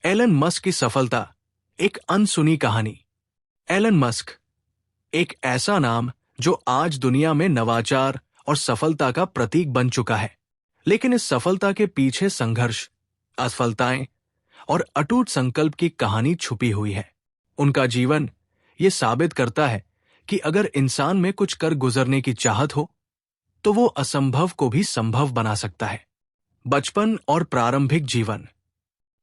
Elon Musk की सफलता, एक अनसुनी कहानी। एलन मस्क, एक ऐसा नाम जो आज दुनिया में नवाचार और सफलता का प्रतीक बन चुका है। लेकिन इस सफलता के पीछे संघर्ष, असफलताएं और अटूट संकल्प की कहानी छुपी हुई है। उनका जीवन ये साबित करता है कि अगर इंसान में कुछ कर गुजरने की चाहत हो, तो वो असंभव को भी संभव बना सकता है। बचपन और प्रारंभिक जीवन।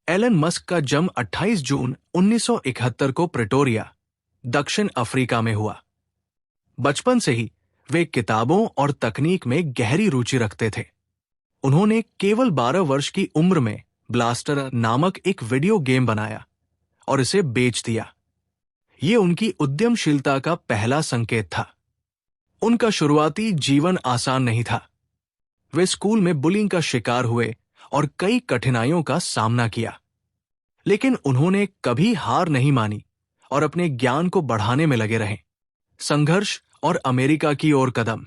एलन मस्क का जन्म 28 जून 1971 को प्रिटोरिया, दक्षिण अफ्रीका में हुआ। बचपन से ही वे किताबों और तकनीक में गहरी रुचि रखते थे। उन्होंने केवल 12 वर्ष की उम्र में ब्लास्टर नामक एक वीडियो गेम बनाया और इसे बेच दिया। ये उनकी उद्यमशीलता का पहला संकेत था। उनका शुरुआती जीवन आसान नहीं था। वे स्कूल में बुलिंग का शिकार हुए और कई कठिनाइयों का सामना किया, लेकिन उन्होंने कभी हार नहीं मानी और अपने ज्ञान को बढ़ाने में लगे रहे। संघर्ष और अमेरिका की ओर कदम।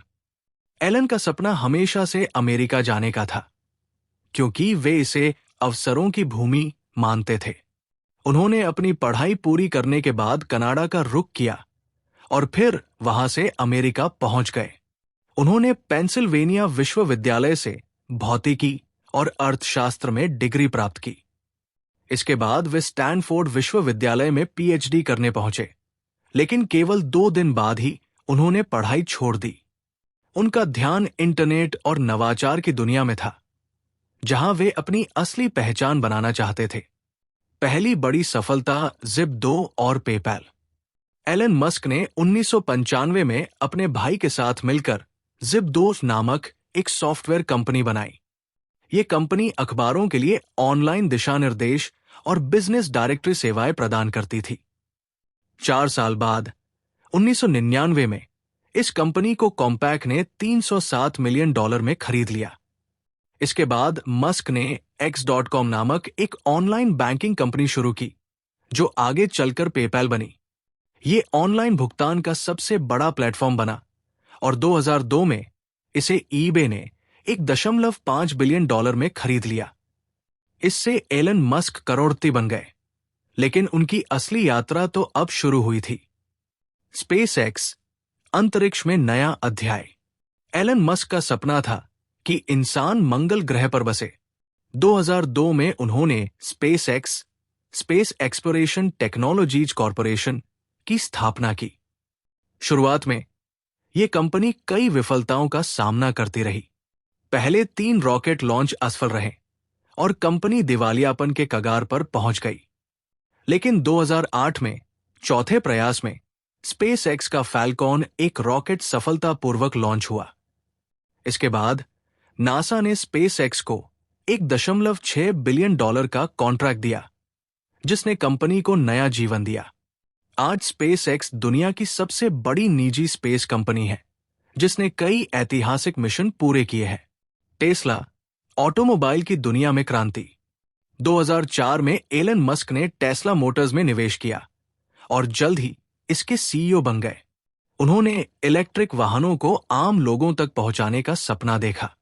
एलन का सपना हमेशा से अमेरिका जाने का था, क्योंकि वे इसे अवसरों की भूमि मानते थे। उन्होंने अपनी पढ़ाई पूरी करने के बाद कनाडा का रुख किया और फिर वहां से अमेरिका पहुंच गए। उन्होंने पेंसिल्वेनिया विश्वविद्यालय से भौतिकी और अर्थशास्त्र में डिग्री प्राप्त की। इसके बाद वे स्टैनफोर्ड विश्वविद्यालय में पीएचडी करने पहुंचे, लेकिन केवल 2 दिन बाद ही उन्होंने पढ़ाई छोड़ दी। उनका ध्यान इंटरनेट और नवाचार की दुनिया में था, जहां वे अपनी असली पहचान बनाना चाहते थे। पहली बड़ी सफलता ज़िप2 और पेपैल। एलन मस्क ने 1995 में अपने भाई के साथ मिलकर ज़िप2 नामक एक सॉफ्टवेयर कंपनी बनाई। ये कंपनी अखबारों के लिए ऑनलाइन दिशा निर्देश और बिजनेस डायरेक्टरी सेवाएं प्रदान करती थी। 4 साल बाद 1999 में इस कंपनी को कॉम्पैक ने $307 मिलियन में खरीद लिया। इसके बाद मस्क ने X.com नामक एक ऑनलाइन बैंकिंग कंपनी शुरू की, जो आगे चलकर पेपैल बनी। ये ऑनलाइन भुगतान का सबसे बड़ा प्लेटफॉर्म बना और 2002 में इसे ईबे ने $1.5 बिलियन में खरीद लिया। इससे एलन मस्क करोड़पति बन गए। लेकिन उनकी असली यात्रा तो अब शुरू हुई थी। स्पेसएक्स, अंतरिक्ष में नया अध्याय। एलन मस्क का सपना था कि इंसान मंगल ग्रह पर बसे। 2002 में उन्होंने SpaceX, space exploration technologies corporation की स्थापना की। शुरुआत में यह कंपनी कई विफलताओं का सामना करती रही। पहले 3 रॉकेट लॉन्च असफल रहे और कंपनी दिवालियापन के कगार पर पहुंच गई। लेकिन 2008 में चौथे प्रयास में स्पेसएक्स का फैल्कॉन एक रॉकेट सफलतापूर्वक लॉन्च हुआ। इसके बाद नासा ने स्पेसएक्स को $1.6 बिलियन का कॉन्ट्रैक्ट दिया, जिसने कंपनी को नया जीवन दिया। आज स्पेसएक्स दुनिया की सबसे बड़ी निजी स्पेस कंपनी है, जिसने कई ऐतिहासिक मिशन पूरे किए हैं। टेस्ला, ऑटोमोबाइल की दुनिया में क्रांति। 2004 में एलन मस्क ने टेस्ला मोटर्स में निवेश किया और जल्द ही इसके सीईओ बन गए। उन्होंने इलेक्ट्रिक वाहनों को आम लोगों तक पहुंचाने का सपना देखा।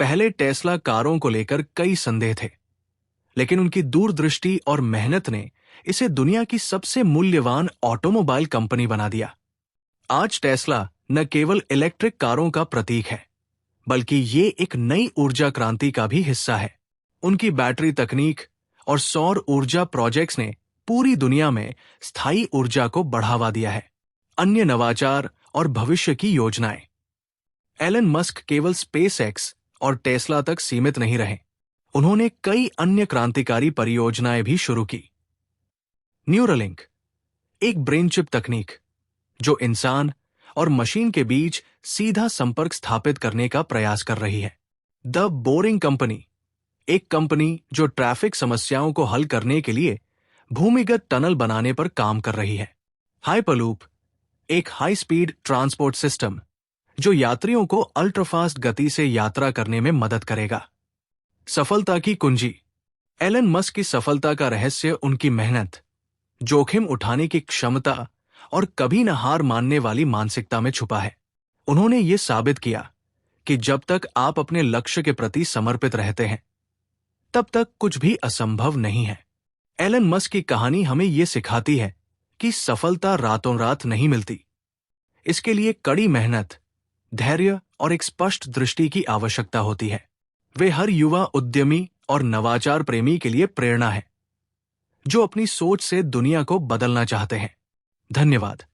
पहले टेस्ला कारों को लेकर कई संदेह थे, लेकिन उनकी दूरदृष्टि और मेहनत ने इसे दुनिया की सबसे मूल्यवान ऑटोमोबाइल कंपनी बना दिया। आज टेस्ला न केवल इलेक्ट्रिक कारों का प्रतीक है, बल्कि ये एक नई ऊर्जा क्रांति का भी हिस्सा है। उनकी बैटरी तकनीक और सौर ऊर्जा प्रोजेक्ट्स ने पूरी दुनिया में स्थायी ऊर्जा को बढ़ावा दिया है। अन्य नवाचार और भविष्य की योजनाएं। एलन मस्क केवल स्पेसएक्स और टेस्ला तक सीमित नहीं रहे। उन्होंने कई अन्य क्रांतिकारी परियोजनाएं भी शुरू की। न्यूरालिंक, एक ब्रेन चिप तकनीक जो इंसान और मशीन के बीच सीधा संपर्क स्थापित करने का प्रयास कर रही है। द बोरिंग कंपनी, एक कंपनी जो ट्रैफिक समस्याओं को हल करने के लिए भूमिगत टनल बनाने पर काम कर रही है। हाइपरलूप, एक हाई स्पीड ट्रांसपोर्ट सिस्टम जो यात्रियों को अल्ट्राफास्ट गति से यात्रा करने में मदद करेगा। सफलता की कुंजी। एलन मस्क की सफलता का रहस्य उनकी मेहनत, जोखिम उठाने की क्षमता और कभी न हार मानने वाली मानसिकता में छुपा है। उन्होंने ये साबित किया कि जब तक आप अपने लक्ष्य के प्रति समर्पित रहते हैं, तब तक कुछ भी असंभव नहीं है। एलन मस्क की कहानी हमें ये सिखाती है कि सफलता रातों रात नहीं मिलती। इसके लिए कड़ी मेहनत, धैर्य और एक स्पष्ट दृष्टि की आवश्यकता होती है। वे हर युवा उद्यमी और नवाचार प्रेमी के लिए प्रेरणा है, जो अपनी सोच से दुनिया को बदलना चाहते हैं। धन्यवाद।